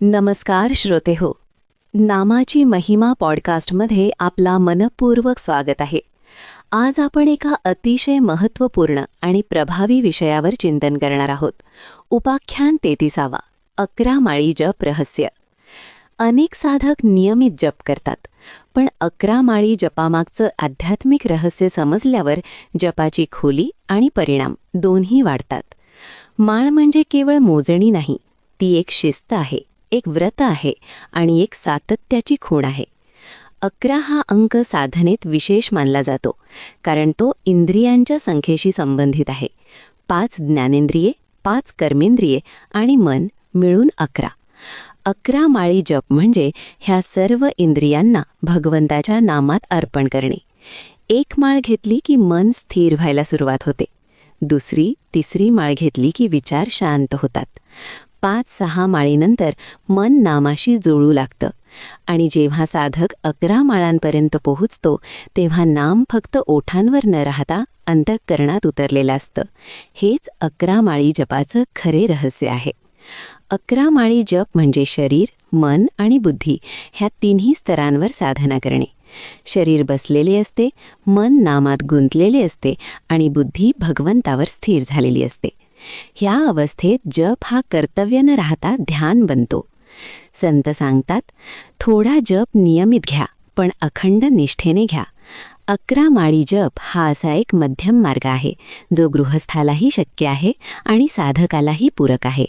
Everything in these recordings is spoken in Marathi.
नमस्कार श्रोते हो, नामाची महिमा पॉडकास्टमध्ये आपला मनपूर्वक स्वागत आहे. आज आपण एका अतिशय महत्त्वपूर्ण आणि प्रभावी विषयावर चिंतन करणार आहोत. उपाख्यान 33 11 माळी जप रहस्य. अनेक साधक नियमित जप करतात, पण 11 माळी जपामागचं आध्यात्मिक रहस्य समजल्यावर जपाची खोली आणि परिणाम दोन्ही वाढतात. माळ म्हणजे केवळ मोजणी नाही, ती एक शिस्त आहे, एक व्रत आहे आणि एक सातत्याची खूण आहे. 11 हा अंक साधनेत विशेष मानला जातो, कारण तो इंद्रियांच्या संख्येशी संबंधित आहे. 5 ज्ञानेंद्रिये, 5 कर्मेंद्रिये आणि मन मिळून 11. 11 माळी जप म्हणजे ह्या सर्व इंद्रियांना भगवंताच्या नामात अर्पण करणे. एक माळ घेतली की मन स्थिर व्हायला सुरुवात होते. दुसरी, तिसरी माळ घेतली की विचार शांत होतात. 5-6 माळीनंतर मन नामाशी जुळू लागतं आणि जेव्हा साधक 11 माळांपर्यंत पोहोचतो तेव्हा नाम फक्त ओठांवर न राहता अंतःकरणात उतरलेलं असतं. हेच 11 माळी जपाचं खरे रहस्य आहे. 11 माळी जप म्हणजे शरीर, मन आणि बुद्धी ह्या तिन्ही स्तरांवर साधना करणे. शरीर बसलेले असते, मन नामात गुंतलेले असते आणि बुद्धी भगवंतावर स्थिर झालेली असते. ह्या अवस्थेत जप हा कर्तव्य न राहता ध्यान बनतो. संत सांगतात, थोडा जप नियमित घ्या, पण अखंड निष्ठेने घ्या. 11 माळी जप हा असा एक मध्यम मार्ग आहे, जो गृहस्थालाही शक्य आहे आणि साधकालाही पूरक आहे.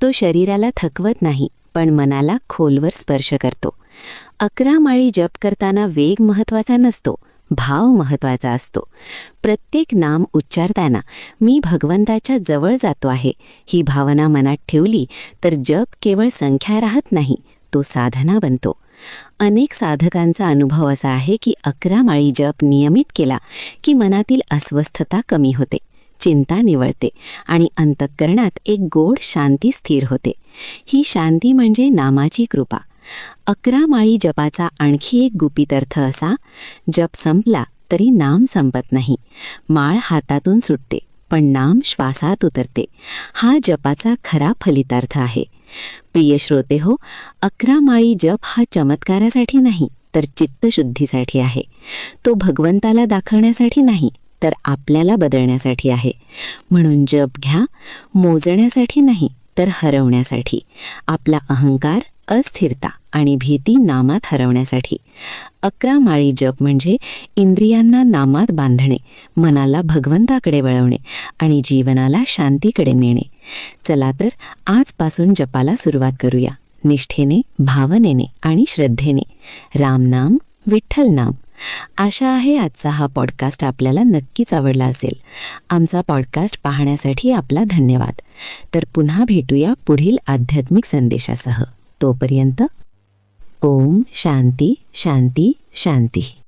तो शरीराला थकवत नाही, पण मनाला खोलवर स्पर्श करतो. 11 माळी जप करताना वेग महत्त्वाचा नसतो, भाव महत्त्वाचा असतो. प्रत्येक नाम उच्चारताना मी भगवंताच्या जवळ जातो आहे ही भावना मनात ठेवली तर जप केवळ संख्या राहत नाही, तो साधना बनतो. अनेक साधकांचा अनुभव असा आहे की 11 माळी जप नियमित केला की मनातील अस्वस्थता कमी होते, चिंता निवळते आणि अंतःकरणात एक गोड शांती स्थिर होते. ही शांती म्हणजे नामाची कृपा. 11 माळी जपाचा आणखी एक गुपित अर्थ असा, जप संपला तरी नाम संपत नाही. माळ हातातून सुटते, पण नाम श्वासात उतरते. हा जपाचा खरा फलितार्थ आहे. प्रिय श्रोते हो, 11 माळी जप हा चमत्कारासाठी नाही, तर चित्तशुद्धीसाठी आहे. तो भगवंताला दाखवण्यासाठी नाही, तर आपल्याला बदलण्यासाठी आहे. म्हणून जप घ्या, मोजण्यासाठी नाही, तर हरवण्यासाठी. आपला अहंकार, अस्थिरता आणि भीती नामात हरवण्यासाठी. 11 माळी जप म्हणजे इंद्रियांना नामात बांधणे, मनाला भगवंताकडे वळवणे आणि जीवनाला शांतीकडे नेणे. चला तर आजपासून जपाला सुरुवात करूया, निष्ठेने, भावनेने आणि श्रद्धेने. रामनाम, विठ्ठल नाम. आशा आहे आजचा हा पॉडकास्ट आपल्याला नक्कीच आवडला असेल. आमचा पॉडकास्ट पाहण्यासाठी आपला धन्यवाद. तर पुन्हा भेटूया पुढील आध्यात्मिक संदेशासह. तोपर्यंत ओम शांती शांती शांती.